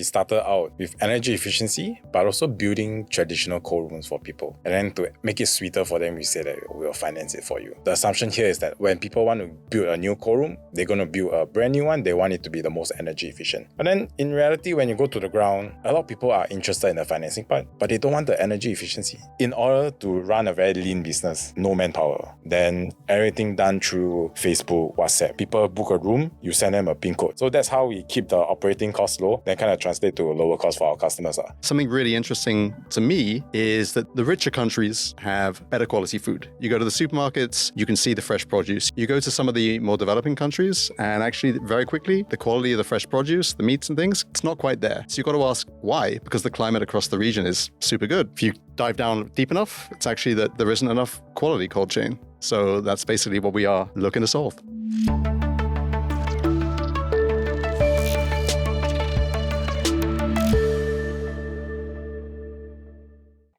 we started out with energy efficiency, but also building traditional cold rooms for people. And then to make it sweeter for them, we say that we'll finance it for you. The assumption here is that when people want to build a new cold room, they're going to build a brand new one. They want it to be the most energy efficient. But then in reality, when you go to the ground, a lot of people are interested in the financing part, but they don't want the energy efficiency. In order to run a very lean business, no manpower, then everything done through Facebook, WhatsApp. People book a room, you send them a PIN code. So that's how we keep the operating costs low, then kind of translate to a lower cost for our customers. Something really interesting to me is that the richer countries have better quality food. You go to the supermarkets, you can see the fresh produce. You go to some of the more developing countries, and actually very quickly, the quality of the fresh produce, the meats and things, it's not quite there. So you've got to ask why, because the climate across the region is super good. If you dive down deep enough, it's actually that there isn't enough quality cold chain. So that's basically what we are looking to solve.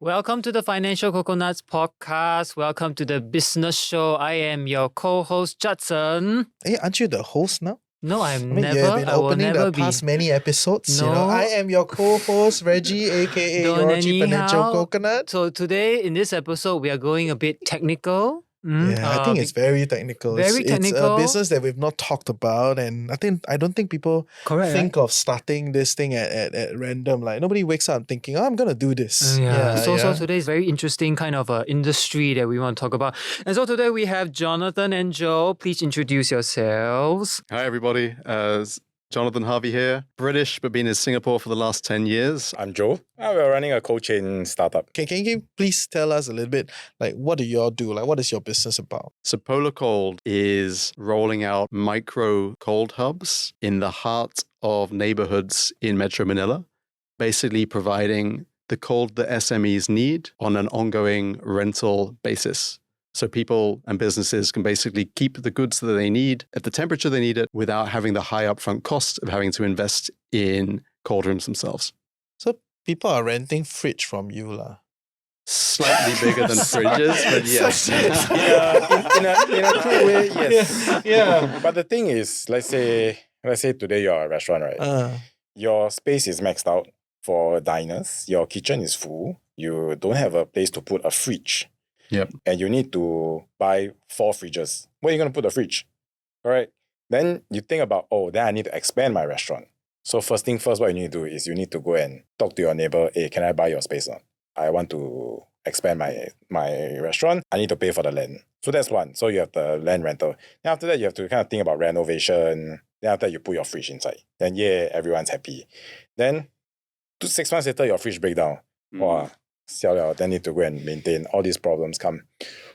Welcome to the Financial Coconuts podcast. Welcome to the business show. I am your co-host, Judson. Hey, aren't you the host now? No, I mean, you have been opening the past many episodes. No. You know, I am your co-host, Reggie, aka your Chief Financial Coconut. So today, in this episode, we are going a bit technical. I think it's very technical. Very technical. It's a business that we've not talked about, and I don't think people think of starting this thing at random. Like nobody wakes up thinking, "Oh, I'm gonna do this." So today is very interesting kind of industry that we want to talk about. And so today we have Jonathan and Joe. Please introduce yourselves. Hi, everybody. Jonathan Harvey here. British, but been in Singapore for the last 10 years. I'm Joe. We're running a cold chain startup. Can you please tell us a little bit, like, what do y'all do? Like, what is your business about? So Polar Cold is rolling out micro cold hubs in the heart of neighborhoods in Metro Manila, basically providing the cold that SMEs need on an ongoing rental basis. So people and businesses can basically keep the goods that they need at the temperature they need it without having the high upfront cost of having to invest in cold rooms themselves. So people are renting fridge from you lah. Slightly bigger than fridges, but yes. In a true way, yes. Yeah. But the thing is, let's say today you're a restaurant, right? Your space is maxed out for diners. Your kitchen is full. You don't have a place to put a fridge. Yep. And you need to buy 4 fridges. Where are you going to put the fridge? All right. Then you think about, then I need to expand my restaurant. So first thing first, what you need to do is you need to go and talk to your neighbor. Hey, can I buy your space now? I want to expand my restaurant. I need to pay for the land. So that's one. So you have the land rental. Then after that, you have to kind of think about renovation. Then after that, you put your fridge inside. Then everyone's happy. Then 6 months later, your fridge break down. Wow. Then need to go and maintain. All these problems come.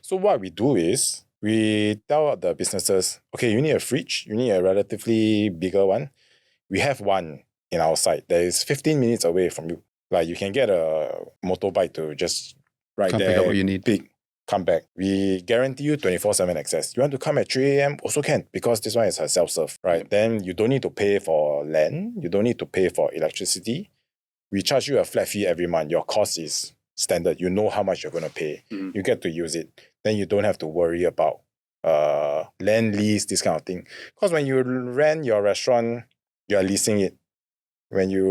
So what we do is we tell the businesses, okay, you need a fridge. You need a relatively bigger one. We have one in our site that is 15 minutes away from you. Like you can get a motorbike to just right there, pick up what you need. Come back. We guarantee you 24/7 access. You want to come at 3 a.m. also can, because this one is a self-serve, right? Then you don't need to pay for land. You don't need to pay for electricity. We charge you a flat fee every month. Your cost is standard. You know how much you're going to pay. You get to use it. Then you don't have to worry about land lease, this kind of thing. Because when you rent your restaurant, you are leasing it. When you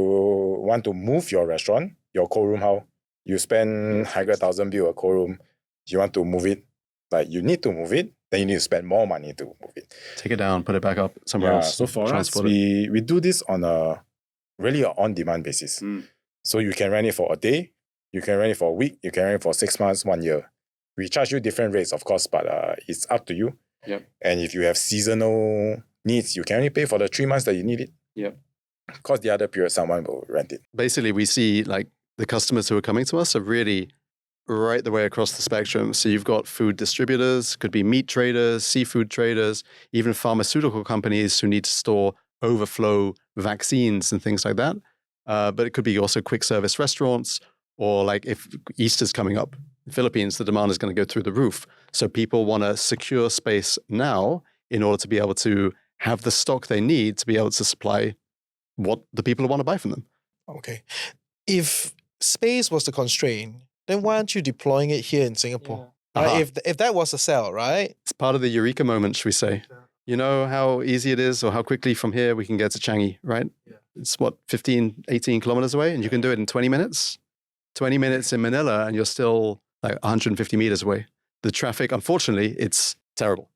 want to move your restaurant, your cold room, how? You spend 100,000 build a cold room. You want to move it, like you need to move it, then you need to spend more money to move it. Take it down, put it back up somewhere else. So for us, we do this on a really on-demand basis. So you can rent it for a day, you can rent it for a week, you can rent it for 6 months, 1 year. We charge you different rates, of course, but it's up to you. Yep. And if you have seasonal needs, you can only pay for the 3 months that you need it. Yep. Because the other period, someone will rent it. Basically, we see like the customers who are coming to us are really right the way across the spectrum. So you've got food distributors, could be meat traders, seafood traders, even pharmaceutical companies who need to store overflow vaccines and things like that. But it could be also quick service restaurants, or like if Easter's coming up in the Philippines, the demand is going to go through the roof. So people want to secure space now in order to be able to have the stock they need to be able to supply what the people want to buy from them. Okay. If space was the constraint, then why aren't you deploying it here in Singapore? Yeah. Right? If that was a sell, right? It's part of the eureka moment, should we say. You know how easy it is or how quickly from here we can get to Changi, right? It's what, 15, 18 kilometers away, and you can do it in 20 minutes. 20 minutes in Manila, and you're still like 150 meters away. The traffic, unfortunately, it's terrible.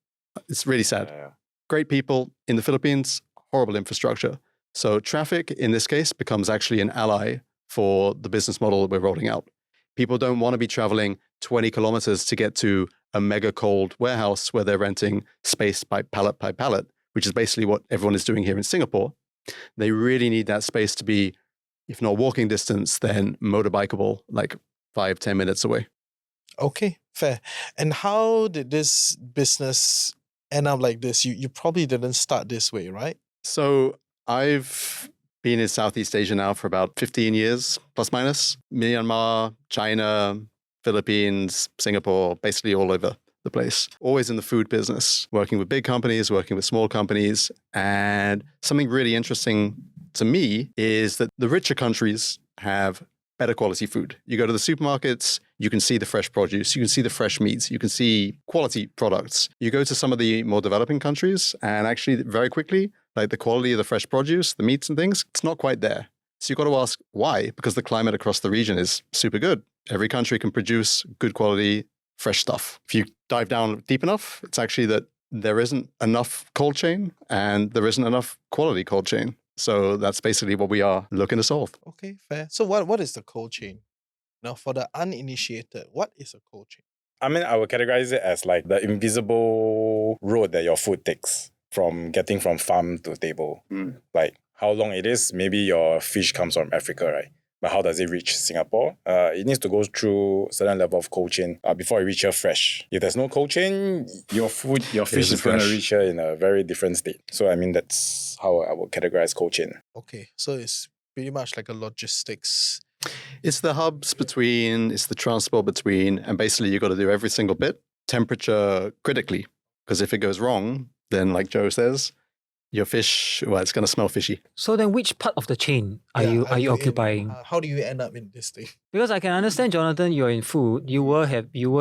It's really sad. Yeah. Great people in the Philippines, horrible infrastructure. So traffic in this case becomes actually an ally for the business model that we're rolling out. People don't want to be traveling 20 kilometers to get to a mega cold warehouse where they're renting space by pallet, which is basically what everyone is doing here in Singapore. They really need that space to be, if not walking distance, then motorbikeable, like 5-10 minutes away. Okay, fair. And how did this business end up like this? You probably didn't start this way, right? So I've been in Southeast Asia now for about 15 years, plus minus. Myanmar, China, Philippines, Singapore, basically all over the place. Always in the food business, working with big companies, working with small companies. And something really interesting to me is that the richer countries have better quality food. You go to the supermarkets, you can see the fresh produce, you can see the fresh meats, you can see quality products. You go to some of the more developing countries, and actually very quickly, like the quality of the fresh produce, the meats and things, it's not quite there. So you've got to ask why, because the climate across the region is super good. Every country can produce good quality, fresh stuff. If you dive down deep enough, it's actually that there isn't enough cold chain and there isn't enough quality cold chain. So that's basically what we are looking to solve. Okay, fair. So what is the cold chain? Now, for the uninitiated, what is a cold chain? I mean, I would categorize it as like the invisible road that your food takes from getting from farm to table. Like how long it is. Maybe your fish comes from Africa, right? But how does it reach Singapore? It needs to go through a certain level of cold chain before it reaches here fresh. If there's no cold chain, your fish is going to reach here in a very different state. So I mean, that's how I would categorize cold chain. Okay, so it's pretty much like a logistics. It's the hubs between, it's the transport between, and basically you've got to do every single bit, temperature critically. Because if it goes wrong, then like Joe says, your fish, well, it's going to smell fishy. So then which part of the chain are you occupying? How do you end up in this thing? Because I can understand, Jonathan, you're in food. You were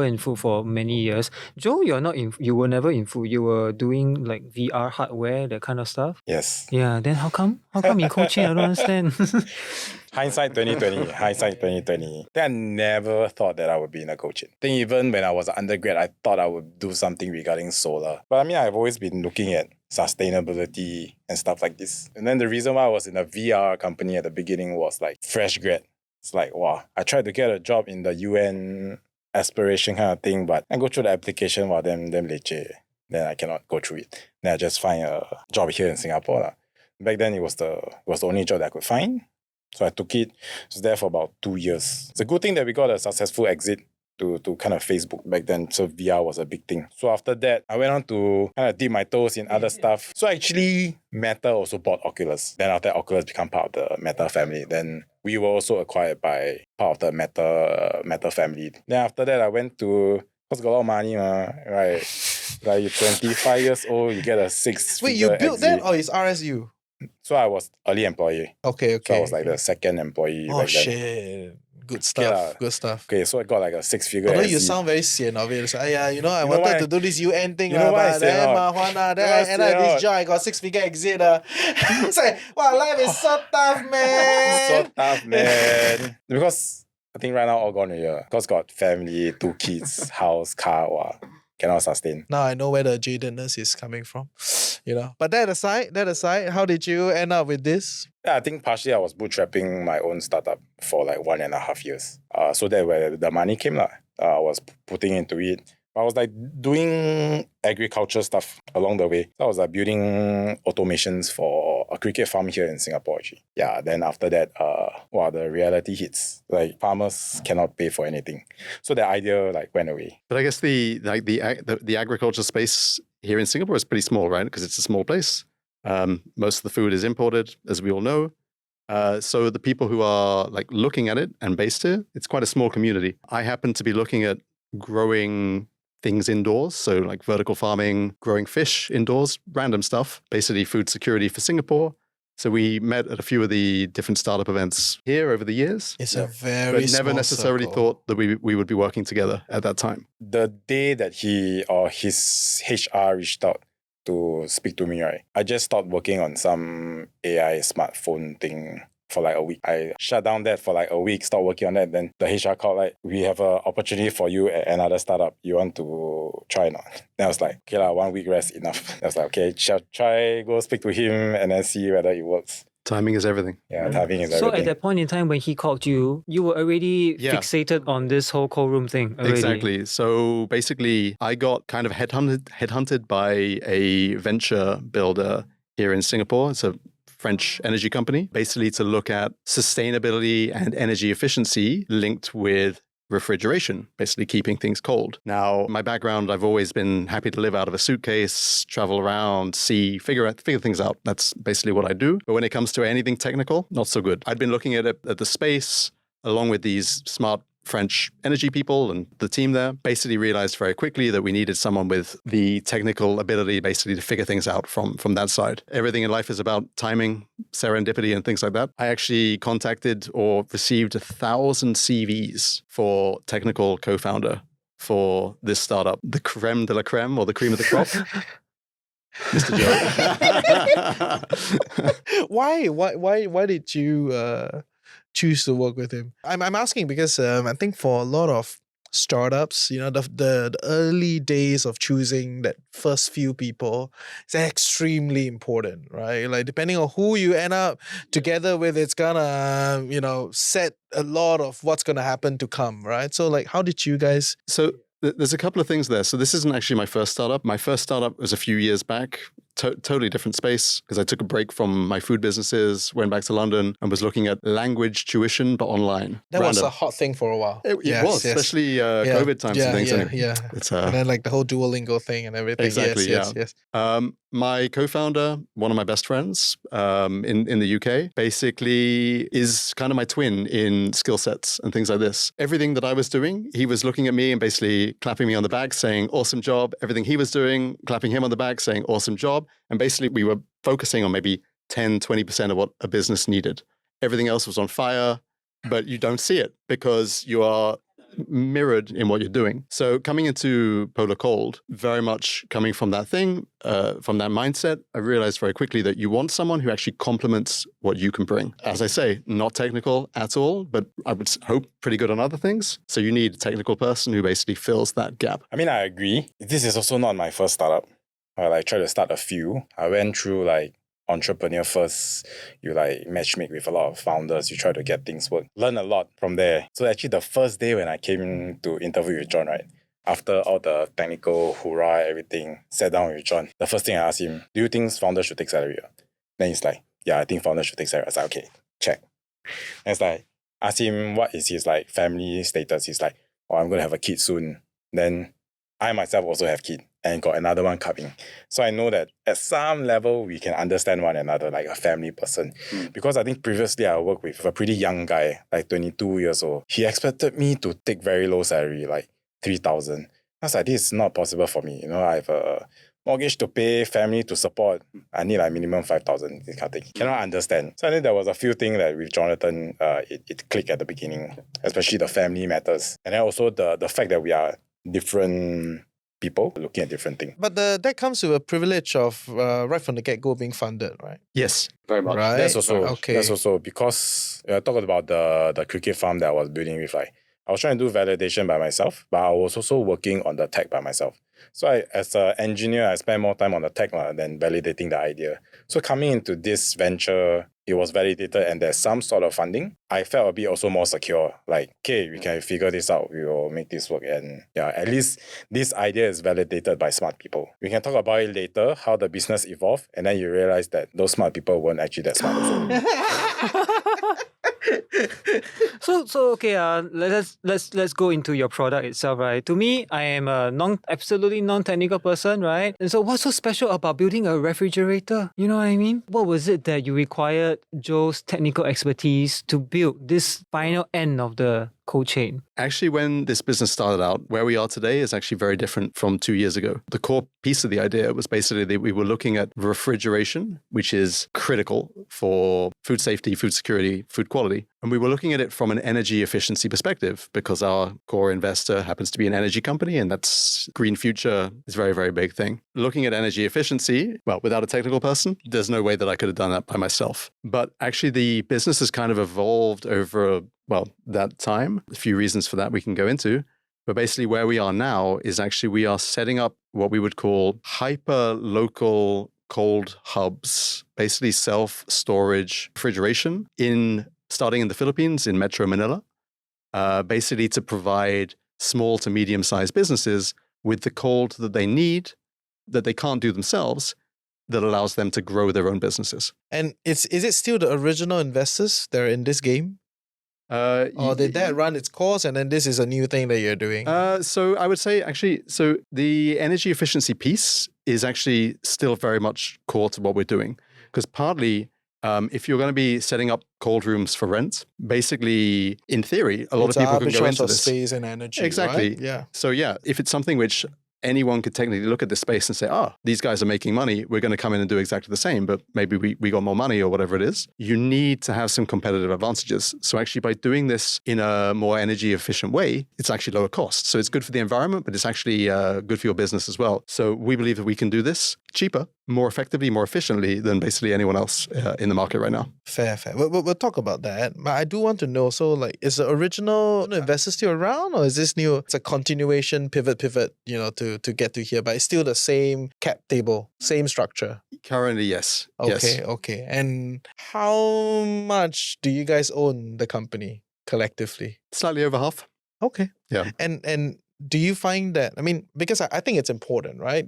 in food for many years. Joe, you were never in food. You were doing like VR hardware, that kind of stuff. Yes. Yeah, then how come in coaching? I don't understand. Hindsight 2020. Then I never thought that I would be in a coaching. I think even when I was an undergrad, I thought I would do something regarding solar. But I mean, I've always been looking at sustainability and stuff like this. And then the reason why I was in a VR company at the beginning was like fresh grad. It's like, wow, I tried to get a job in the UN aspiration kind of thing, but I go through the application, wow, damn leceh. Then I cannot go through it. Then I just find a job here in Singapore. Back then, it was the only job that I could find. So I took it. I was there for about 2 years. It's a good thing that we got a successful exit to kind of Facebook back then. So VR was a big thing. So after that, I went on to kind of dip my toes in other stuff. So actually, Meta also bought Oculus. Then after Oculus became part of the Meta family. Then we were also acquired by part of the Meta family. Then after that, I went to, because got a lot of money, right? Like you're 25 years old, you get a 6-figure Wait, you built exit. that or it's RSU? So I was early employee. Okay. So I was like the second employee. Oh, back then. shit. Good stuff. Good stuff. Okay, so I got like a 6-figure Although exit. you sound very sian of it. It's like, I know wanted why? to do this UN thing, You know why I but say then not? marijuana, then You know why I I ended say this not? job, I got 6-figure exit. It's like, wow, life is so tough, man. So tough, man. Because I think right now all gone here. Because got family, 2 kids, house, car, wow, cannot sustain. Now I know where the jadedness is coming from. But that aside, how did you end up with this? Yeah, I think partially I was bootstrapping my own startup for like 1.5 years. So that's where the money came. I was putting into it. I was like doing agriculture stuff along the way. So I was like building automations for a cricket farm here in Singapore actually. Yeah, then after that, the reality hits. Like farmers cannot pay for anything. So the idea like went away. But I guess the agriculture space here in Singapore is pretty small, right? Because it's a small place. Most of the food is imported, as we all know. So the people who are like looking at it and based here, it's quite a small community. I happen to be looking at growing things indoors, so like vertical farming, growing fish indoors, random stuff, basically food security for Singapore. So we met at a few of the different startup events here over the years. It's a very but never small necessarily circle. thought that we would be working together at that time. The day that he or his HR reached out to speak to me, right? I just stopped working on some AI smartphone thing for like a week. I shut down that for like a week, stopped working on that. Then the HR called like, we have an opportunity for you at another startup. You want to try or not? Then I was like, okay, 1 week rest enough. I was like, okay, shall try, go speak to him and then see whether it works. Timing is everything. Yeah, timing is So everything. at that point in time when he called you, you were already fixated on this whole cold room thing already. Exactly. So basically, I got kind of headhunted by a venture builder here in Singapore. It's a French energy company, basically to look at sustainability and energy efficiency linked with refrigeration, basically keeping things cold. Now, my background, I've always been happy to live out of a suitcase, travel around, see, figure things out. That's basically what I do. But when it comes to anything technical, not so good. I'd been looking at the space along with these smart French energy people and the team there, basically realized very quickly that we needed someone with the technical ability basically to figure things out from that side. Everything in life is about timing, serendipity, and things like that. I actually contacted or received 1,000 CVs for technical co-founder for this startup, the creme de la creme or the cream of the crop. Mr. Joe. Why did you choose to work with him? I'm asking because I think for a lot of startups, the early days of choosing that first few people is extremely important, right? Like depending on who you end up together with, it's gonna, set a lot of what's gonna happen to come, right? So like, how did you guys? So there's a couple of things there. So this isn't actually my first startup. My first startup was a few years back. Totally different space because I took a break from my food businesses, went back to London and was looking at language tuition, but online. That was a hot thing for a while. It was, especially COVID times and things. It's, and then like the whole Duolingo thing and everything. Exactly, yes. My co-founder, one of my best friends in the UK, basically is kind of my twin in skill sets and things like this. Everything that I was doing, he was looking at me and basically clapping me on the back saying, awesome job. Everything he was doing, clapping him on the back saying, awesome job. And basically we were focusing on maybe 10, 20% of what a business needed. Everything else was on fire, but you don't see it because you are mirrored in what you're doing. So coming into Polar Cold, very much coming from that thing, from that mindset, I realized very quickly that you want someone who actually complements what you can bring. As I say, not technical at all, but I would hope pretty good on other things. So you need a technical person who basically fills that gap. I mean, I agree. This is also not my first startup. I tried to start a few. I went through like entrepreneur first. You like matchmake with a lot of founders. You try to get things work. Learn a lot from there. So actually the first day when I came to interview with John, right? After all the technical hoorah, everything, sat down with John. The first thing I asked him, do you think founders should take salary? Then he's like, yeah, I think founders should take salary. I was like, okay, check. And it's like, ask him what is his like family status. He's like, oh, I'm going to have a kid soon. Then I myself also have kid and got another one coming. So I know that at some level, we can understand one another like a family person. Because I think previously I worked with a pretty young guy, like 22 years old. He expected me to take very low salary, like 3,000. I was like, this is not possible for me. I have a mortgage to pay, family to support. I need like minimum 5,000, this kind of thing. Cannot understand. So I think there was a few things that with Jonathan, it clicked at the beginning, especially the family matters. And then also the fact that we are different people looking at different things. But that comes with a privilege of right from the get-go being funded, right? Yes, very much. Right? That's also because I talked about the cricket farm that I was building with. Like, I was trying to do validation by myself, but I was also working on the tech by myself. So as an engineer, I spend more time on the tech than validating the idea. So coming into this venture, it was validated and there's some sort of funding. I felt a bit also more secure. Like, okay, we can figure this out. We will make this work. And yeah, at least this idea is validated by smart people. We can talk about it later, how the business evolved. And then you realize that those smart people weren't actually that smart also. So okay, let's go into your product itself, right? To me, I am a absolutely non-technical person, right? And so what's so special about building a refrigerator? You know what I mean? What was it that you required Joe's technical expertise to build this final end of the cold chain? Actually, when this business started out, where we are today is actually very different from 2 years ago. The core piece of the idea was basically that we were looking at refrigeration, which is critical for food safety, food security, food quality. And we were looking at it from an energy efficiency perspective because our core investor happens to be an energy company, and that's green future is a very, very big thing. Looking at energy efficiency, well, without a technical person, there's no way that I could have done that by myself. But actually, the business has kind of evolved over, well, that time. A few reasons for that we can go into. But basically where we are now is actually we are setting up what we would call hyper-local cold hubs, basically self-storage refrigeration starting in the Philippines in Metro Manila, basically to provide small to medium-sized businesses with the cold that they need, that they can't do themselves, that allows them to grow their own businesses. And is it still the original investors that are in this game? Or did that run its course and then this is a new thing that you're doing? So I would say actually, so the energy efficiency piece is actually still very much core to what we're doing. Because partly, if you're going to be setting up cold rooms for rent, basically, in theory, a lot of people can go into this. Space and energy, Exactly. right? Yeah. So yeah, if it's something which anyone could technically look at this space and say, these guys are making money, we're going to come in and do exactly the same, but maybe we got more money or whatever it is. You need to have some competitive advantages. So actually by doing this in a more energy efficient way, it's actually lower cost. So it's good for the environment, but it's actually good for your business as well. So we believe that we can do this cheaper, more effectively, more efficiently than basically anyone else in the market right now. Fair. We'll talk about that. But I do want to know, so like, is the original investor still around or is this new? It's a continuation, pivot, to get to here, but it's still the same cap table, same structure. Currently, yes. Okay. And how much do you guys own the company collectively? Slightly over half. Okay. Yeah. And do you find that, I mean, because I think it's important, right?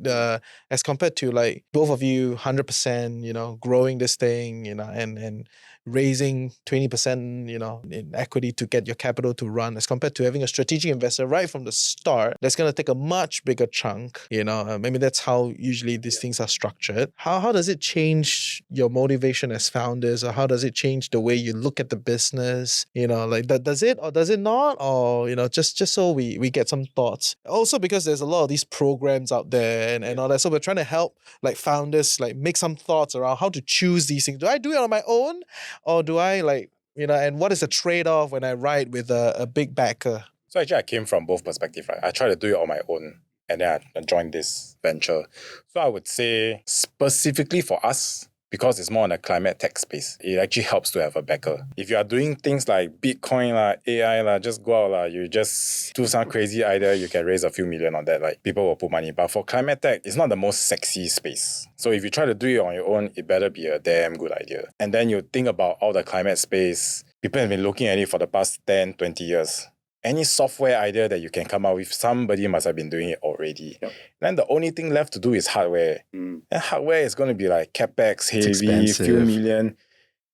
As compared to like both of you, 100%, growing this thing, and raising 20%, in equity to get your capital to run, as compared to having a strategic investor right from the start that's going to take a much bigger chunk, maybe that's how usually these things are structured. How does it change your motivation as founders, or how does it change the way you look at the business? Like that, does it or does it not? Or, just so we get some thoughts. Also because there's a lot of these programs out there and all that. So we're trying to help like founders like make some thoughts around how to choose these things. Do I do it on my own? Or do I and what is the trade-off when I ride with a big backer? So actually I came from both perspectives, right? I tried to do it on my own and then I joined this venture. So I would say specifically for us, because it's more in a climate tech space, it actually helps to have a backer. If you are doing things like Bitcoin, AI, just go out, you just do some crazy idea, you can raise a few million on that, people will put money. But for climate tech, it's not the most sexy space. So if you try to do it on your own, it better be a damn good idea. And then you think about all the climate space, people have been looking at it for the past 10, 20 years. Any software idea that you can come up with, somebody must have been doing it already. Yep. Then the only thing left to do is hardware. And hardware is going to be like CapEx, heavy, few million.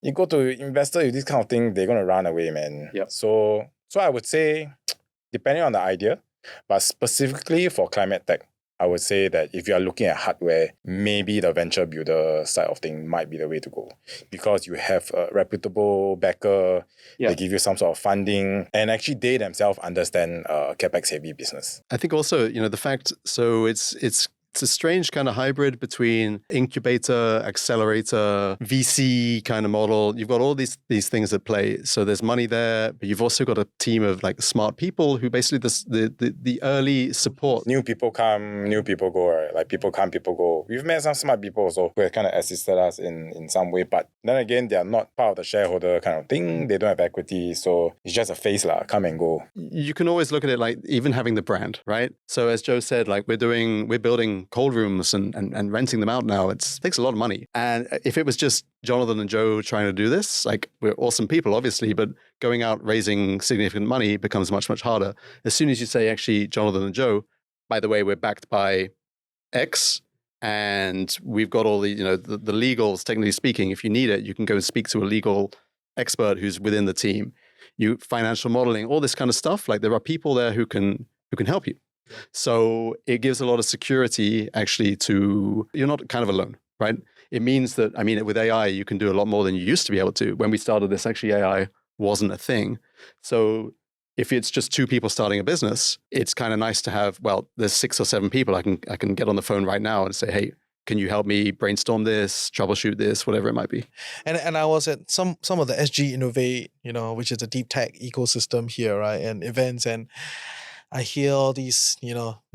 You go to investor with this kind of thing, they're going to run away, man. Yep. So I would say, depending on the idea, but specifically for climate tech, I would say that if you are looking at hardware, maybe the venture builder side of thing might be the way to go, because you have a reputable backer, they give you some sort of funding, and actually they themselves understand capex heavy business. I think also, the fact, so it's a strange kind of hybrid between incubator, accelerator, VC kind of model. You've got all these things at play. So there's money there, but you've also got a team of like smart people who basically the early support. New people come, new people go, right? Like people come, people go. We've met some smart people also who have kind of assisted us in some way, but then again, they are not part of the shareholder kind of thing. They don't have equity, so it's just a face come and go. You can always look at it like even having the brand, right? So as Joe said, like we're building cold rooms and renting them out now. It takes a lot of money. And if it was just Jonathan and Joe trying to do this, like we're awesome people, obviously, but going out raising significant money becomes much, much harder. As soon as you say, actually, Jonathan and Joe, by the way, we're backed by X, and we've got all the, the legals, technically speaking, if you need it, you can go and speak to a legal expert who's within the team. Financial modeling, all this kind of stuff. Like there are people there who can help you. So it gives a lot of security actually you're not kind of alone, right? It means that, with AI, you can do a lot more than you used to be able to. When we started this, actually AI wasn't a thing. So If it's just 2 people starting a business, it's kind of nice to have, well, there's 6 or 7 people I can get on the phone right now and say, hey, can you help me brainstorm this, troubleshoot this, whatever it might be? And I was at some of the SG Innovate, which is a deep tech ecosystem here, right? And events, and I hear all these,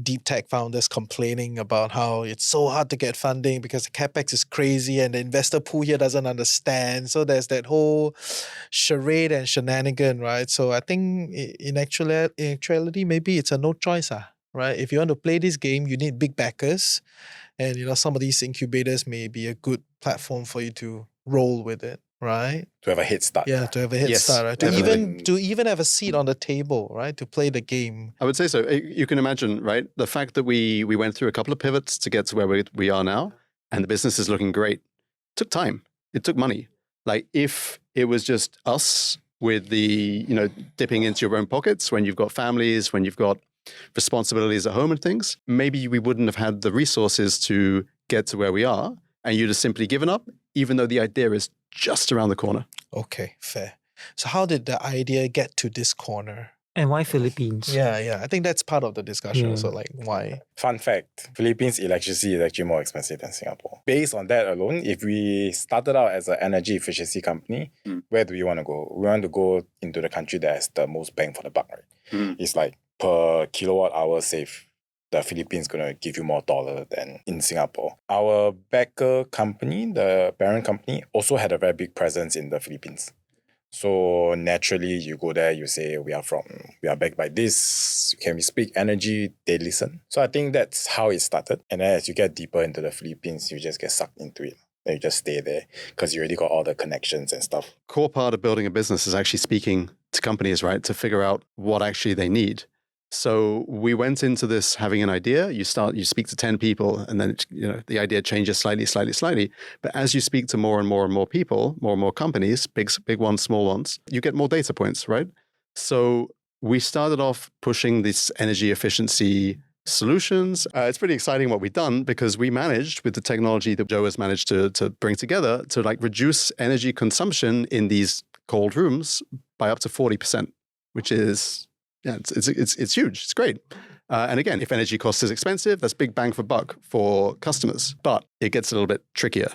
deep tech founders complaining about how it's so hard to get funding because the capex is crazy and the investor pool here doesn't understand. So there's that whole charade and shenanigan, right? So I think in actuality, maybe it's a no choice, right? If you want to play this game, you need big backers, and some of these incubators may be a good platform for you to roll with it, right? To have a head start. Yeah, to have a head Yes, start, right? definitely. To even have a seat on the table, right? To play the game. I would say so. You can imagine, right? The fact that we went through a couple of pivots to get to where we are now, and the business is looking great, took time. It took money. Like if it was just us with the, dipping into your own pockets when you've got families, when you've got responsibilities at home and things, maybe we wouldn't have had the resources to get to where we are, and you'd have simply given up, even though the idea is just around the corner. Okay, fair. So how did the idea get to this corner? And why Philippines? Yeah. I think that's part of the discussion Yeah. also, like why? Fun fact, Philippines electricity is actually more expensive than Singapore. Based on that alone, if we started out as an energy efficiency company, where do we want to go? We want to go into the country that has the most bang for the buck, right? It's like per kilowatt hour save, the Philippines going to give you more dollar than in Singapore. Our backer company, the parent company, also had a very big presence in the Philippines. So naturally, you go there, you say, we are backed by this. Can we speak energy? They listen. So I think that's how it started. And then as you get deeper into the Philippines, you just get sucked into it. Then you just stay there because you already got all the connections and stuff. Core part of building a business is actually speaking to companies, right? To figure out what actually they need. So we went into this having an idea. You speak to 10 people, and then the idea changes slightly. But as you speak to more and more people, more and more companies, big ones, small ones, you get more data points, right? So we started off pushing this energy efficiency solutions. It's pretty exciting what we've done because we managed, with the technology that Joe has managed to bring together, to reduce energy consumption in these cold rooms by up to 40%, which is it's huge. It's great. And again, if energy cost is expensive, that's big bang for buck for customers. But it gets a little bit trickier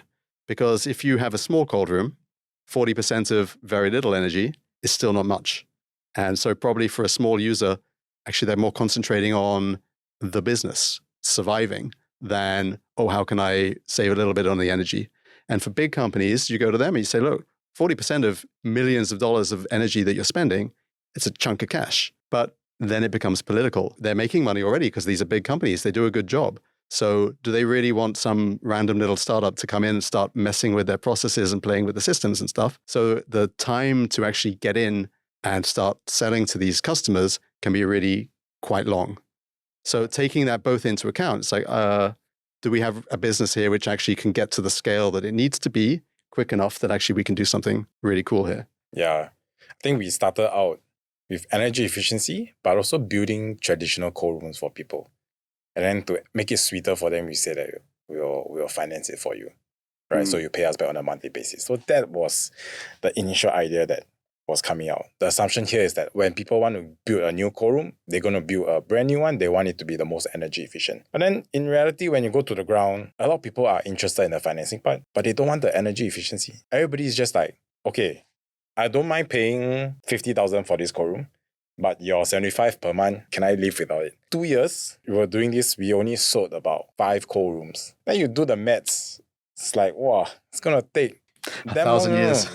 because if you have a small cold room, 40% of very little energy is still not much. And so probably for a small user, actually they're more concentrating on the business surviving than, how can I save a little bit on the energy? And for big companies, you go to them and you say, look, 40% of millions of dollars of energy that you're spending, it's a chunk of cash. But then it becomes political. They're making money already because these are big companies. They do a good job. So do they really want some random little startup to come in and start messing with their processes and playing with the systems and stuff? So the time to actually get in and start selling to these customers can be really quite long. So taking that both into account, it's like, do we have a business here which actually can get to the scale that it needs to be quick enough that actually we can do something really cool here? Yeah. I think we started out with energy efficiency, but also building traditional cold rooms for people. And then to make it sweeter for them, we said that we'll finance it for you, right? So you pay us back on a monthly basis. So that was the initial idea that was coming out. The assumption here is that when people want to build a new cold room, they're going to build a brand new one. They want it to be the most energy efficient. But then in reality, when you go to the ground, a lot of people are interested in the financing part, but they don't want the energy efficiency. Everybody is just like, okay, I don't mind paying 50,000 for this cold room, but your 75 per month, can I live without it? 2 years, we were doing this, we only sold about 5 cold rooms. Then you do the maths, it's like, wow, it's going to take 1,000 years.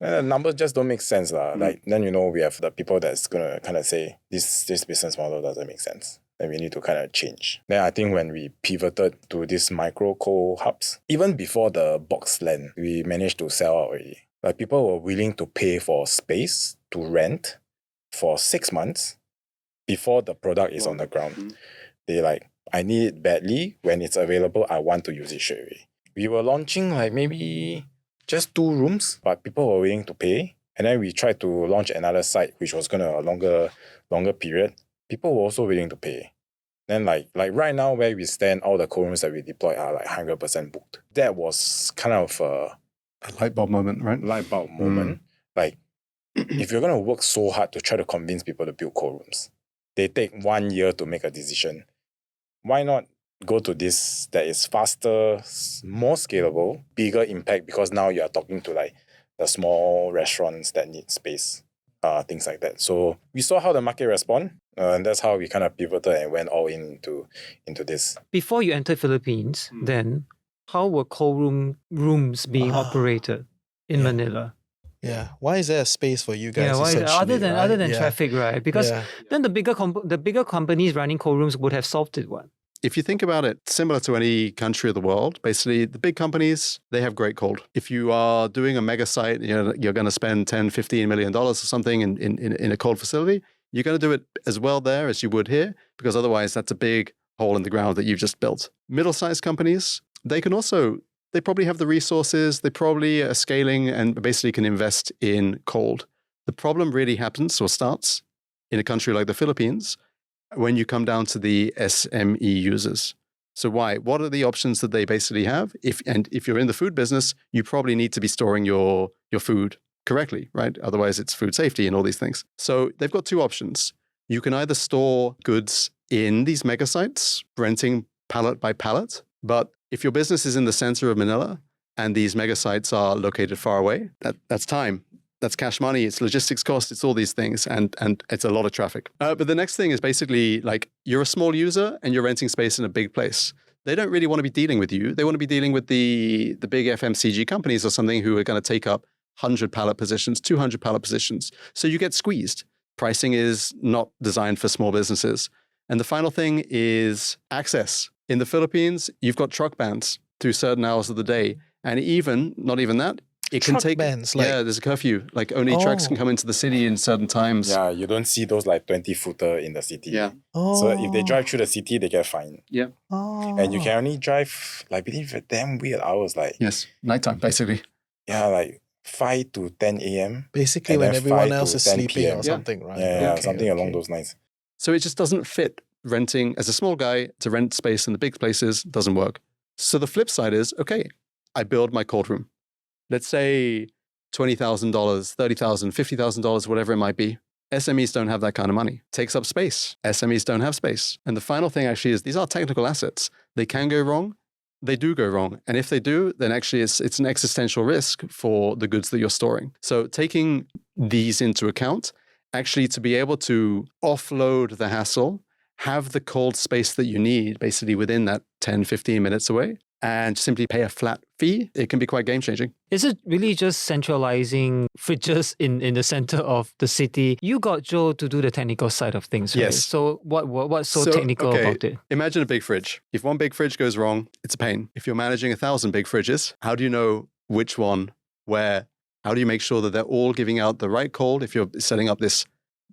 The numbers just don't make sense. Like, then, we have the people that's going to kind of say, this business model doesn't make sense. Then we need to kind of change. Then I think when we pivoted to these micro cold hubs, even before the box land, we managed to sell out already. Like, people were willing to pay for space to rent for 6 months before the product is on the ground. They like, I need it badly. When it's available, I want to use it straight away. We were launching like maybe just 2 rooms, but people were willing to pay. And then we tried to launch another site, which was going to a longer period. People were also willing to pay. Then like right now where we stand, all the cold rooms that we deploy are like 100% booked. That was kind of A light bulb moment, right? light bulb moment. Like, if you're going to work so hard to try to convince people to build cold rooms, they take 1 year to make a decision. Why not go to this that is faster, more scalable, bigger impact, because now you are talking to like the small restaurants that need space, things like that. So we saw how the market respond, and that's how we kind of pivoted and went all into this. Before you entered Philippines, then how were rooms being operated in Manila? Yeah. Why is there a space for you guys? Yeah, why is that? essentially, Other than right? traffic, right? Because Yeah. then the bigger companies running cold rooms would have solved it. What? If you think about it, similar to any country of the world, basically the big companies, they have great cold. If you are doing a mega site, you're going to spend $10, $15 million or something in a cold facility, you're going to do it as well there as you would here, because otherwise that's a big hole in the ground that you've just built. Middle-sized companies, they probably have the resources, they probably are scaling and basically can invest in cold. The problem really happens or starts in a country like the Philippines when you come down to the SME users. So why? What are the options that they basically have? If you're in the food business, you probably need to be storing your food correctly, right? Otherwise, it's food safety and all these things. So they've got two options. You can either store goods in these mega sites, renting pallet by pallet. But if your business is in the center of Manila and these mega sites are located far away, that's time. That's cash money, it's logistics cost, it's all these things, and it's a lot of traffic. But the next thing is basically like you're a small user and you're renting space in a big place. They don't really want to be dealing with you. They want to be dealing with the big FMCG companies or something who are going to take up 100 pallet positions, 200 pallet positions. So you get squeezed. Pricing is not designed for small businesses. And the final thing is access. In the Philippines, you've got truck bans to certain hours of the day. And not even that, it can Truck take bans, there's a curfew. Like only trucks can come into the city in certain times. Yeah, you don't see those like 20-footer in the city. Yeah. So if they drive through the city, they get fined. Yeah. And you can only drive, like, believe it, damn weird hours, like, Yes. Nighttime, basically. yeah, like 5 to 10 a.m. Basically and when then everyone 5 to else is 10 sleeping PM. or something, right? Yeah, Okay, something along okay. those lines. So it just doesn't fit renting as a small guy to rent space in the big places doesn't work. So the flip side is, okay, I build my cold room. Let's say $20,000, $30,000, $50,000, whatever it might be. SMEs don't have that kind of money. Takes up space. SMEs don't have space. And the final thing actually is these are technical assets. They can go wrong. They do go wrong. And if they do, then actually it's an existential risk for the goods that you're storing. So taking these into account, actually to be able to offload the hassle, have the cold space that you need basically within that 10, 15 minutes away, and simply pay a flat fee, it can be quite game-changing. Is it really just centralizing fridges in the center of the city? You got Joe to do the technical side of things, right? Yes. So what's so technical about it? Imagine a big fridge. If one big fridge goes wrong, it's a pain. If you're managing 1,000 big fridges, how do you know which one, where? How do you make sure that they're all giving out the right cold if you're setting up this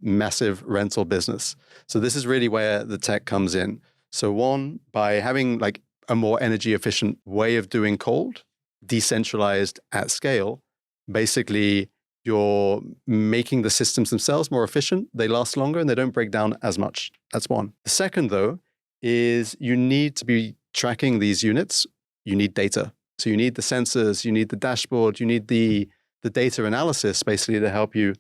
massive rental business? So this is really where the tech comes in. So one, by having like a more energy efficient way of doing cold, decentralized at scale, basically you're making the systems themselves more efficient, they last longer, and they don't break down as much. That's one. The second, though, is you need to be tracking these units. You need data. So you need the sensors, you need the dashboard, you need the data analysis basically to help you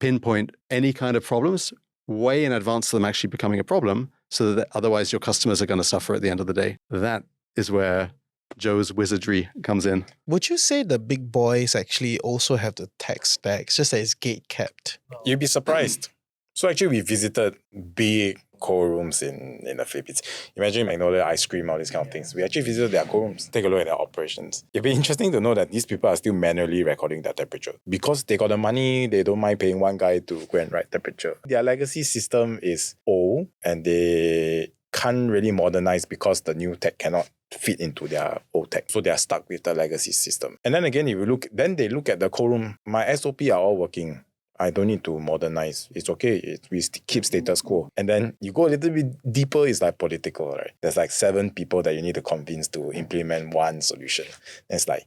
pinpoint any kind of problems way in advance of them actually becoming a problem, so that otherwise your customers are going to suffer at the end of the day. That is where Joe's wizardry comes in. Would you say the big boys actually also have the tech stacks, just that it's gate kept? You'd be surprised. So actually, we visited big cold rooms in the Philippines. Imagine Magnolia ice cream, all these kind of things. We actually visited their cold rooms, take a look at their operations. It'd be interesting to know that these people are still manually recording their temperature. Because they got the money, they don't mind paying one guy to go and write temperature. Their legacy system is old and they can't really modernize because the new tech cannot fit into their old tech. So they are stuck with the legacy system. And then again, if you look, then they look at the cold room. My SOP are all working. I don't need to modernize. It's okay. We keep status quo. And then you go a little bit deeper, it's like political, right? There's like 7 people that you need to convince to implement one solution. And it's like,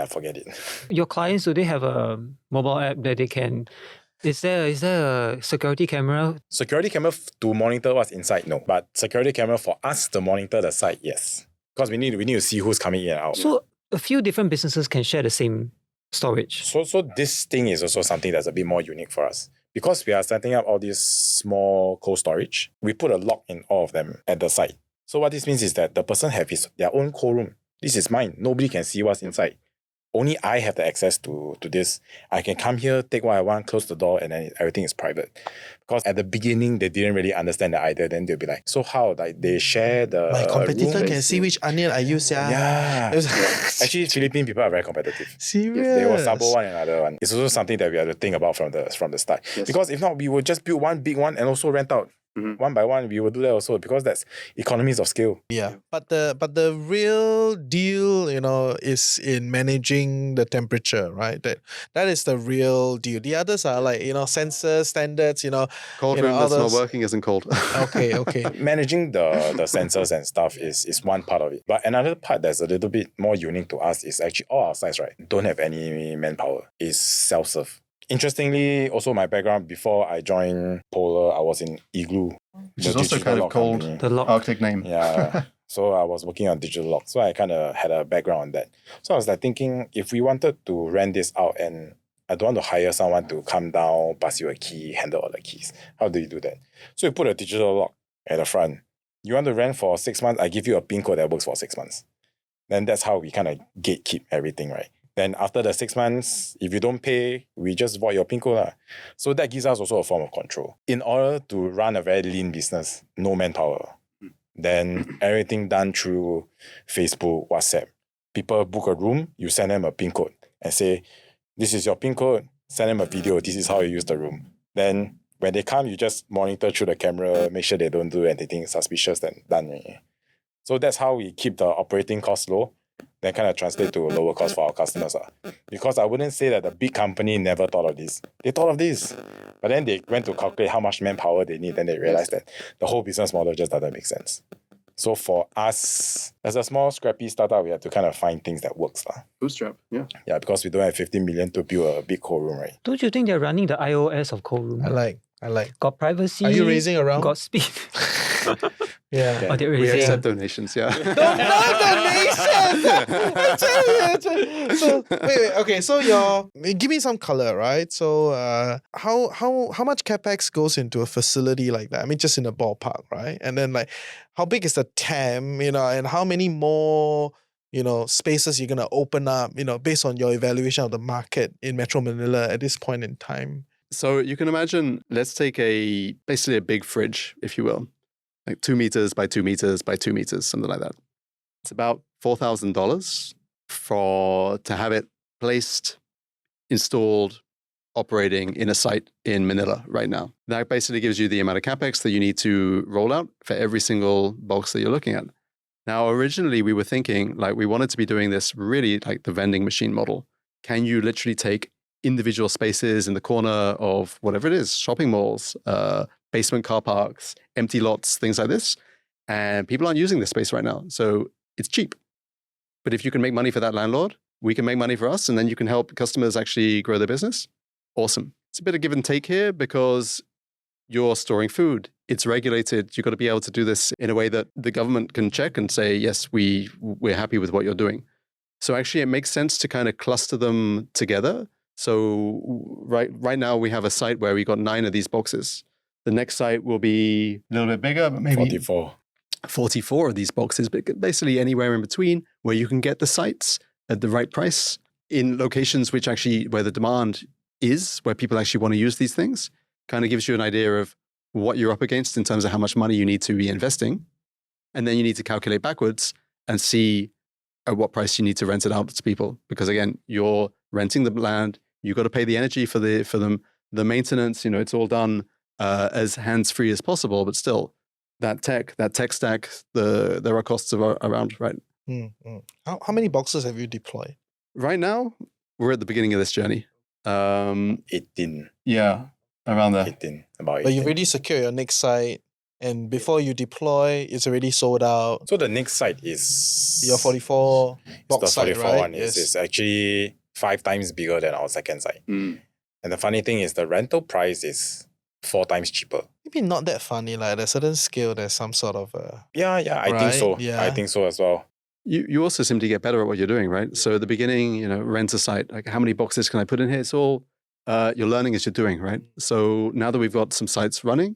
forget it. Your clients, do they have a mobile app that they can... Is there a security camera? Security camera to monitor what's inside, no. But security camera for us to monitor the site, yes. Because we need to see who's coming in and out. So a few different businesses can share the same storage. So this thing is also something that's a bit more unique for us. Because we are setting up all these small cold storage, we put a lock in all of them at the site. So what this means is that the person have their own cold room. This is mine. Nobody can see what's inside. Only I have the access to this. I can come here, take what I want, close the door, and then everything is private. Because at the beginning, they didn't really understand the idea. Then they'll be like, so how? Like they share the My competitor room? can see which onion I use. Yeah. It was- Actually, Philippine people are very competitive. Serious. They will sabo one another one. It's also something that we have to think about from the start. Yes. Because if not, we will just build one big one and also rent out. One by one, we will do that also because that's economies of scale. Yeah, but the real deal, is in managing the temperature, right? That is the real deal. The others are like sensors, standards, Cold room that's not working isn't cold. Okay. Managing the sensors and stuff is one part of it. But another part that's a little bit more unique to us is actually all our sites, right, don't have any manpower. It's self-serve. Interestingly, also my background before I joined Polar, I was in Igloo. Which the is also digital kind of lock cold. company. The lock. Arctic name. Yeah. So I was working on digital lock. So I kind of had a background on that. So I was like thinking, if we wanted to rent this out and I don't want to hire someone to come down, pass you a key, handle all the keys. How do you do that? So you put a digital lock at the front. You want to rent for 6 months, I give you a PIN code that works for 6 months. Then that's how we kind of gatekeep everything, right? Then after the 6 months, if you don't pay, we just void your PIN code. So that gives us also a form of control. In order to run a very lean business, no manpower, then everything done through Facebook, WhatsApp. People book a room, you send them a PIN code and say, this is your PIN code, send them a video, this is how you use the room. Then when they come, you just monitor through the camera, make sure they don't do anything suspicious, then done. So that's how we keep the operating costs low, then kind of translate to a lower cost for our customers. Because I wouldn't say that the big company never thought of this. They thought of this. But then they went to calculate how much manpower they need, then they realized that the whole business model just doesn't make sense. So for us, as a small scrappy startup, we had to kind of find things that works. Bootstrap, yeah. Yeah, because we don't have 15 million to build a big cold room, right? Don't you think they're running the iOS of cold room? I like. Got privacy. Are you raising around? Got speed. Yeah. Yeah. Oh, they're We raising. accept donations, yeah. So wait. Okay, so give me some color, right? So how much capex goes into a facility like that? I mean, just in a ballpark, right? And then like, how big is the TAM? And how many more spaces you're gonna open up? Based on your evaluation of the market in Metro Manila at this point in time. So you can imagine, let's take basically a big fridge, if you will, like 2 meters by 2 meters by 2 meters, something like that. It's about $4,000 to have it placed, installed, operating in a site in Manila right now. That basically gives you the amount of capex that you need to roll out for every single box that you're looking at. Now, originally we were thinking we wanted to be doing this really like the vending machine model. Can you literally take individual spaces in the corner of whatever it is, shopping malls, basement car parks, empty lots, things like this. And people aren't using this space right now. So it's cheap. But if you can make money for that landlord, we can make money for us, and then you can help customers actually grow their business. Awesome. It's a bit of give and take here because you're storing food. It's regulated. You've got to be able to do this in a way that the government can check and say, yes, we're happy with what you're doing. So actually it makes sense to kind of cluster them together. So right now we have a site where we got 9 of these boxes. The next site will be a little bit bigger, but maybe 44 of these boxes, but basically anywhere in between where you can get the sites at the right price in locations where the demand is, where people actually want to use these things. Kind of gives you an idea of what you're up against in terms of how much money you need to be investing. And then you need to calculate backwards and see at what price you need to rent it out to people. Because again, you're renting the land, you've got to pay the energy for them, the maintenance, it's all done as hands-free as possible, but still that tech stack, there are costs around, right? Mm-hmm. How many boxes have you deployed? Right now, we're at the beginning of this journey. 18. Yeah, around there. 18, about 18. But you've already secured your next site, and before you deploy, it's already sold out. So the next site is Your 44 box the site, 44 right? one is actually 5 times bigger than our second site. Mm. And the funny thing is the rental price is 4 times cheaper. Maybe not that funny. Like at a certain scale, there's some sort of Yeah, I think Right, so. yeah. I think so as well. You also simply get better at what you're doing, right? So at the beginning, rent a site. Like, how many boxes can I put in here? It's all you're learning as you're doing, right? So now that we've got some sites running,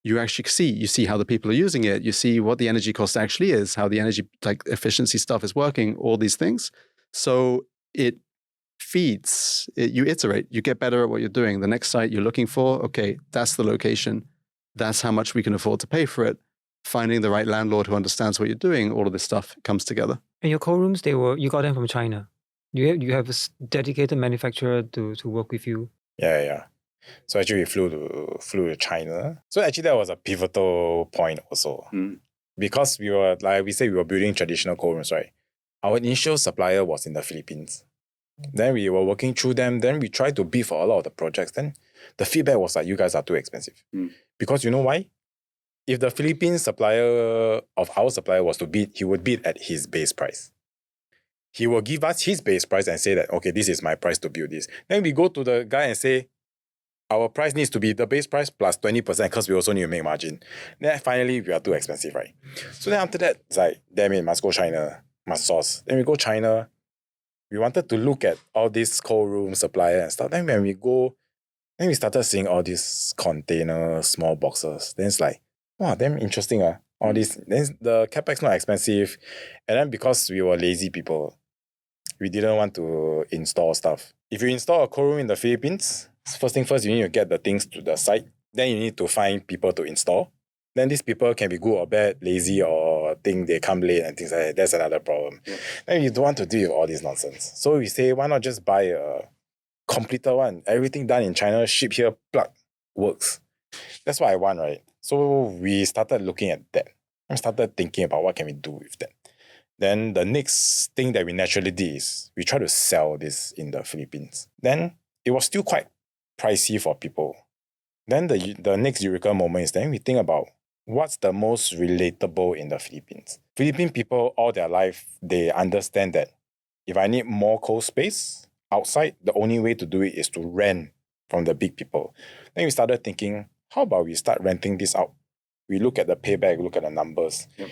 you actually see how the people are using it. You see what the energy cost actually is, how the energy efficiency stuff is working, all these things. So it feeds, you iterate, you get better at what you're doing. The next site you're looking for, okay, that's the location. That's how much we can afford to pay for it. Finding the right landlord who understands what you're doing, all of this stuff comes together. And your cold rooms, you got them from China. You have a dedicated manufacturer to work with you. Yeah. So actually we flew to China. So actually that was a pivotal point also. Because we were building traditional cold rooms, right? Our initial supplier was in the Philippines. Then we were working through them. Then we tried to bid for a lot of the projects. Then the feedback was like, you guys are too expensive. Because you know why? If the Philippine supplier of our supplier was to bid, he would bid at his base price. He will give us his base price and say that, okay, this is my price to build this. Then we go to the guy and say, our price needs to be the base price plus 20% because we also need to make margin. Then finally, we are too expensive, right? So then after that, it's like, damn it, must go China, must source. Then we go China. We wanted to look at all these cold room supplier and stuff. Then when we go, then we started seeing all these containers, small boxes. Then it's like, wow, damn interesting. All this. Then the capex not expensive. And then because we were lazy people, we didn't want to install stuff. If you install a cold room in the Philippines, first thing first, you need to get the things to the site. Then you need to find people to install. Then these people can be good or bad, lazy or think they come late and things like that. That's another problem. Yeah. Then you don't want to deal with all this nonsense. So we say, why not just buy a completed one? Everything done in China, ship here, plug, works. That's what I want, right? So we started looking at that. I started thinking about what can we do with that. Then the next thing that we naturally did is we try to sell this in the Philippines. Then it was still quite pricey for people. Then the next eureka moment is then we think about what's the most relatable in the Philippines. Philippine people, all their life, they understand that if I need more cold space outside, the only way to do it is to rent from the big people. Then we started thinking, how about we start renting this out? We look at the payback, look at the numbers. Yep.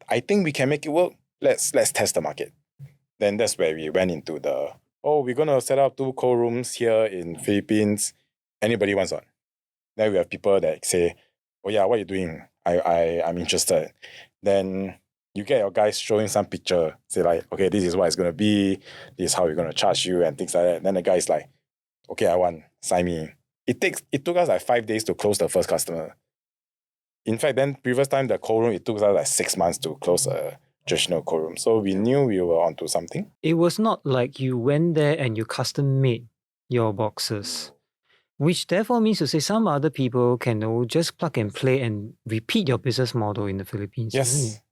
I think we can make it work. Let's test the market. Then that's where we went into we're going to set up 2 cold rooms here in Philippines. Anybody wants one? Then we have people that say, oh yeah, what are you doing? I'm interested. Then you get your guys showing some picture, say like, okay, this is what it's going to be. This is how we're going to charge you and things like that. Then the guy is like, okay, I want, sign me. It took us like 5 days to close the first customer. In fact, then previous time, the cold room, it took us like 6 months to close a traditional cold room. So we knew we were onto something. It was not like you went there and you custom made your boxes, which therefore means to say some other people can just plug and play and repeat your business model in the Philippines.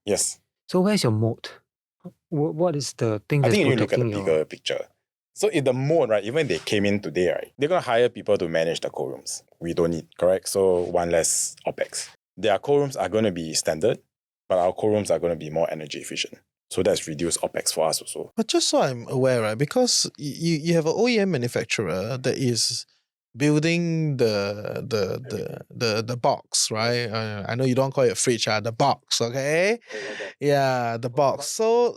Yes. So where's your moat? What is the thing that's protecting I think you look at the bigger picture. So in the moat, right, even they came in today, right, they're going to hire people to manage the cold rooms. We don't need, correct? So one less OPEX. Their cold rooms are going to be standard, but our cold rooms are going to be more energy efficient. So that's reduced OPEX for us also. But just so I'm aware, right, because you have an OEM manufacturer that is building the box, right? I know you don't call it a fridge, the box, okay? Yeah, the box. So,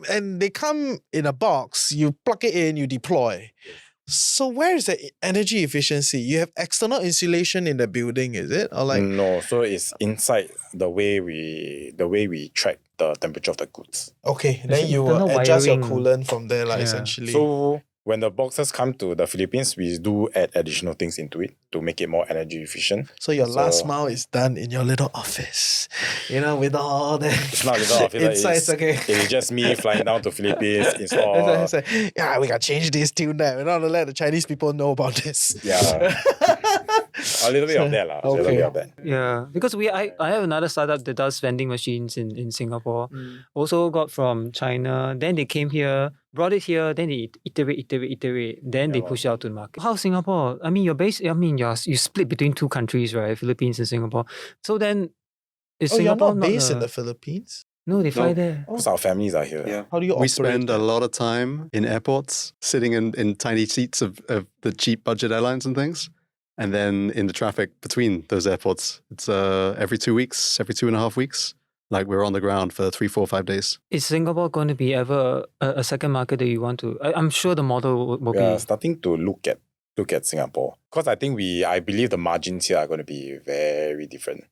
and they come in a box, you plug it in, you deploy. So where is the energy efficiency? You have external insulation in the building, is it? Or like no, so it's inside the way we track the temperature of the goods. Okay, then you will adjust your wiring. coolant from there, essentially. So when the boxes come to the Philippines, we do add additional things into it to make it more energy efficient. So your last mile is done in your little office, with all the It's not little office. insights, okay. It's just me flying down to Philippines, install. Yeah, we got to change this, tune that. We're not going to let the Chinese people know about this. Yeah. A little bit of that. A little bit of that. Yeah, because I have another startup that does vending machines in Singapore. Also got from China. Then they came here, brought it here. Then they iterate. Then they push it out to the market. How's Singapore? I mean, you split between 2 countries, right? Philippines and Singapore. So then is Singapore you're not based in the Philippines? No, they fly there. Because our families are here. Yeah. How do you We operate spend a that? lot of time in airports, sitting in tiny seats of the cheap budget airlines and things. And then in the traffic between those airports, it's every 2 weeks, every 2.5 weeks. Like we're on the ground for 3, 4, 5 days. Is Singapore going to be ever a second market that you want to? I'm sure the model will We are be. starting to look at Singapore because I believe the margins here are going to be very different.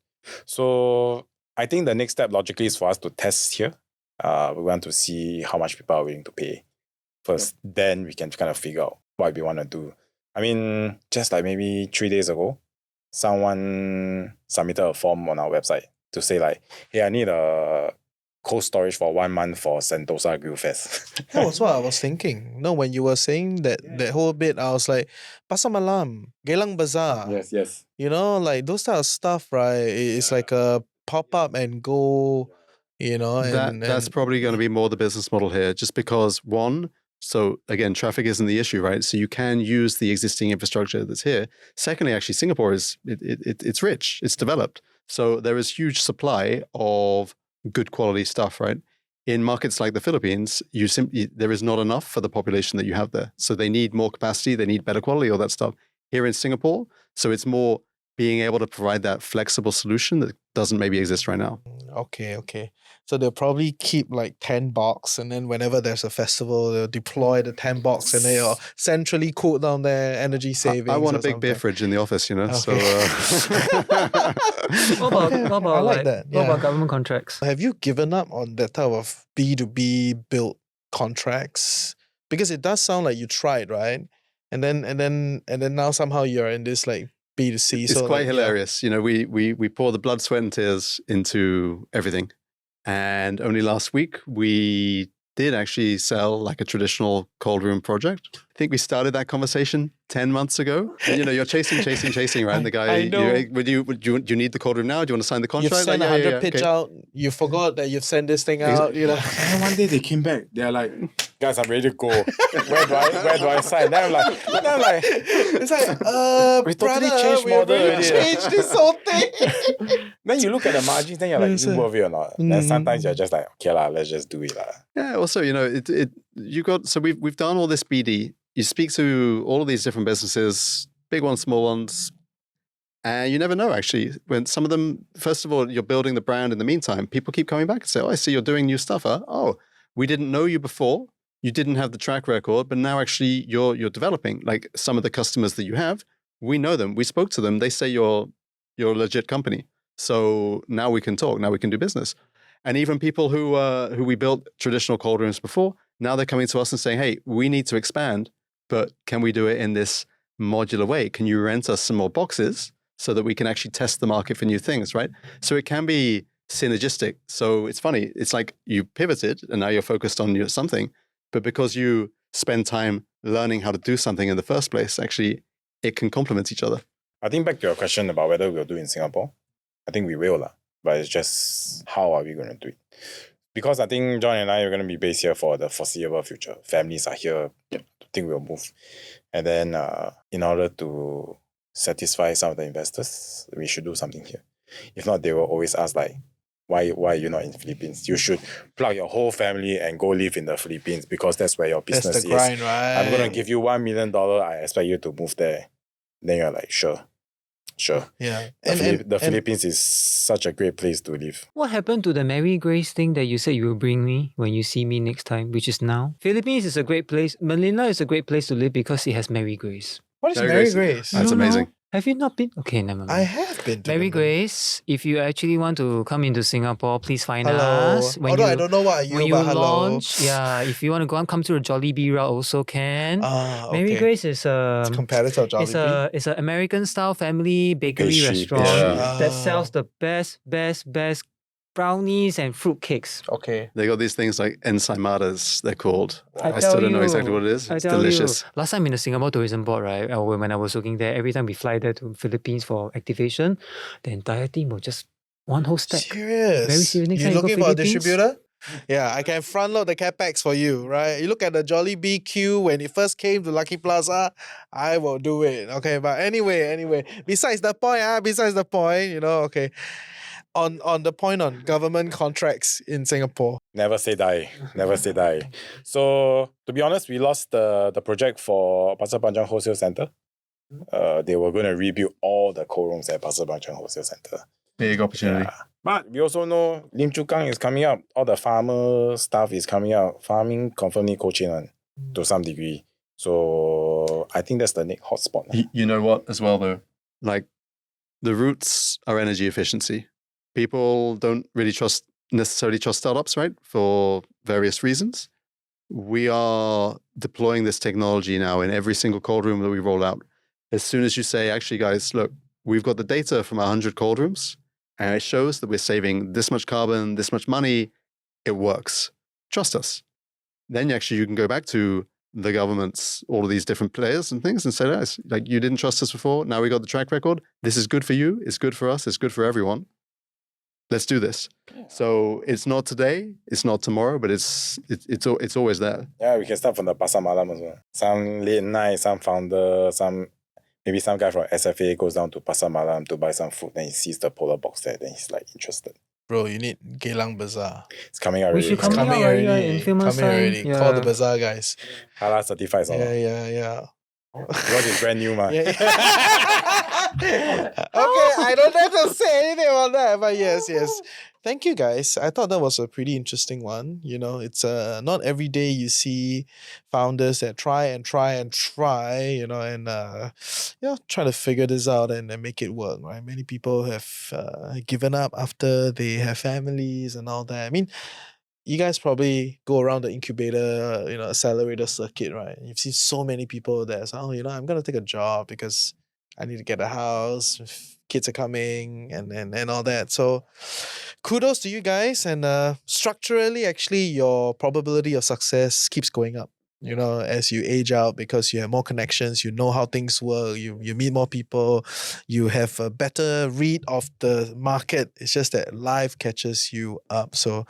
So I think the next step logically is for us to test here. We want to see how much people are willing to pay first. Then we can kind of figure out what we want to do. I mean, just like maybe 3 days ago, someone submitted a form on our website to say like, hey, I need a cold storage for 1 month for Sentosa Grill Fest. That was what I was thinking. No, when you were saying that whole bit, I was like, Pasar Malam, Geylang Bazaar. Yes. You know, like those type of stuff, right? It's like a pop up and go, you know, That's probably going to be more the business model here, just because one, so again, traffic isn't the issue, right? So you can use the existing infrastructure that's here. Secondly, actually, Singapore it's rich, it's developed. So there is huge supply of good quality stuff, right? In markets like the Philippines, there is not enough for the population that you have there. So they need more capacity, they need better quality, all that stuff. Here in Singapore, so it's more being able to provide that flexible solution that doesn't maybe exist right now. Okay. So they'll probably keep like 10 box, and then whenever there's a festival, they'll deploy the 10 box and they'll centrally cool down their energy savings. I want a or big beer something. fridge in the office, you know. Okay. So What about I like like that. what Yeah. about government contracts? Have you given up on that type of B2B built contracts? Because it does sound like you tried, right? And then now somehow you're in this like B2C. it's so quite like, hilarious. You know, we pour the blood, sweat, and tears into everything. And only last week we did actually sell like a traditional cold room project. I think we started that conversation 10 months ago. And, you know, you're chasing, right? And the guy, I know. do you need the cold room now? Do you want to sign the You've contract? sent Like, 100 pitch okay. out. You forgot that you've sent this thing out. You know. And then one day they came back. They're like, guys, I'm ready to go. Where do I sign? Then I'm like, It's like, we totally brother, changed we model already already. changed this whole thing. Then you look at the margins, then you're like, Yes, is it sir. worth it or not? Then sometimes you're just like, okay lah, let's just do it lah. Yeah. Also, you know, we've done all this BD. You speak to all of these different businesses, big ones, small ones, and you never know actually. When some of them, first of all, you're building the brand in the meantime, people keep coming back and say, oh, I see you're doing new stuff. Huh? Oh, we didn't know you before. You didn't have the track record, but now actually you're developing. Like some of the customers that you have, we know them. We spoke to them. They say you're a legit company. So now we can talk. Now we can do business. And even people who we built traditional cold rooms before, now they're coming to us and saying, hey, we need to expand, but can we do it in this modular way? Can you rent us some more boxes so that we can actually test the market for new things, right? So it can be synergistic. So it's funny. It's like you pivoted and now you're focused on something, but because you spend time learning how to do something in the first place, actually it can complement each other. I think back to your question about whether we'll do it in Singapore, I think we will lah. But it's just how are we going to do it? Because I think John and I are going to be based here for the foreseeable future. Families are here. I think we'll move. And then in order to satisfy some of the investors, we should do something here. If not, they will always ask like, why are you not in the Philippines? You should plug your whole family and go live in the Philippines because that's where your business That's the is. grind, right? I'm going to give you $1 million. I expect you to move there. Then you're like, sure. Yeah. The Philippines is such a great place to live. What happened to the Mary Grace thing that you said you will bring me when you see me next time, which is now? Philippines is a great place. Manila is a great place to live because it has Mary Grace. What is Mary Mary Grace- Grace? That's You don't know? amazing. Have you not been? Okay, never mind. I have been to Mary the- Grace, if you actually want to come into Singapore, please find Hello. us. Although I don't know what are you, when you but hello. launch, yeah, if you want to come to the Jollibee route also can. Ah, Mary okay. Grace is It's competitor of Jollibee. it's an American style family bakery Pastry, restaurant pastry. that sells the best brownies and fruit cakes. Okay. They got these things like ensaimadas, they're called. I I still tell don't know you, exactly what it is. I It's tell delicious. you, last time in the Singapore Tourism Board, right, when I was working there, every time we fly there to Philippines for activation, the entire team will just one whole stack. Serious. Very serious. Next You time you go looking for a Philippines? distributor? Yeah, I can front load the capex for you, right? You look at the Jollibee queue when it first came to Lucky Plaza, I will do it. Okay, but anyway, besides the point, you know, okay. On the point on government contracts in Singapore. Never say die. So, to be honest, we lost the project for Pasir Panjang Wholesale Centre. They were going to rebuild all the cold rooms at Pasir Panjang Wholesale Centre. Big opportunity. Yeah. But we also know Lim Chu Kang is coming up. All the farmer stuff is coming out. Farming confirm need cold chain one to some degree. So I think that's the next hotspot. You know what, as well, though? Like, the roots are energy efficiency. People don't really necessarily trust startups, right? For various reasons. We are deploying this technology now in every single cold room that we roll out. As soon as you say, actually, guys, look, we've got the data from 100 cold rooms, and it shows that we're saving this much carbon, this much money, it works. Trust us. Then actually you can go back to the governments, all of these different players and things, and say, guys, like, you didn't trust us before. Now we got the track record. This is good for you. It's good for us. It's good for everyone. Let's do this. So it's not today, it's not tomorrow, but it's always there. Yeah, we can start from the Pasar Malam as well. Some late night, some founder, maybe some guy from SFA goes down to Pasar Malam to buy some food, then he sees the polar box there, then he's like interested. Bro, you need Geylang Bazaar. It's coming out We already. should come Coming out already. in famous Coming time. already. Yeah. Call the bazaar guys. Halal certified is all. Yeah. Because it's brand new, man. Yeah. Okay, I don't have to say anything about that, but yes. Thank you, guys. I thought that was a pretty interesting one. You know, it's not every day you see founders that try, you know, and try to figure this out and make it work, right? Many people have given up after they have families and all that. I mean, you guys probably go around the incubator, accelerator circuit, right? You've seen so many people that say, I'm going to take a job because I need to get a house, kids are coming and all that. So kudos to you guys. And structurally, actually, your probability of success keeps going up, as you age out, because you have more connections, you know how things work, you meet more people, you have a better read of the market. It's just that life catches you up. So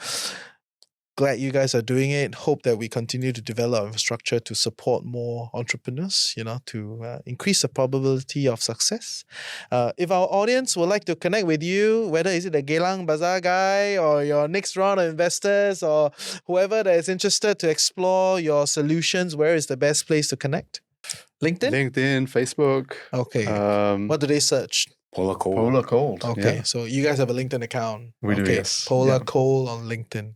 glad you guys are doing it. Hope that we continue to develop infrastructure to support more entrepreneurs, to increase the probability of success. If our audience would like to connect with you, whether is it the Geylang Bazaar guy or your next round of investors or whoever that is interested to explore your solutions, where is the best place to connect? LinkedIn? LinkedIn, Facebook. Okay. What do they search? Polar cold. Polar Cold. Okay, Yeah. so you guys have a LinkedIn account. We do, okay. yes. Polar Yeah. Cold on LinkedIn.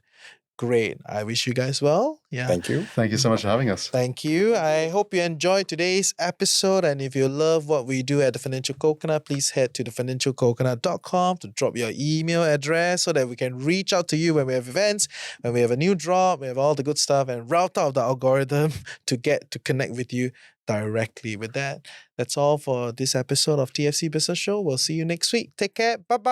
Great. I wish you guys well. Yeah. Thank you. Thank you so much for having us. Thank you. I hope you enjoyed today's episode. And if you love what we do at The Financial Coconut, please head to thefinancialcoconut.com to drop your email address so that we can reach out to you when we have events, when we have a new drop, we have all the good stuff, and route out the algorithm to get to connect with you directly. With that, that's all for this episode of TFC Business Show. We'll see you next week. Take care. Bye-bye.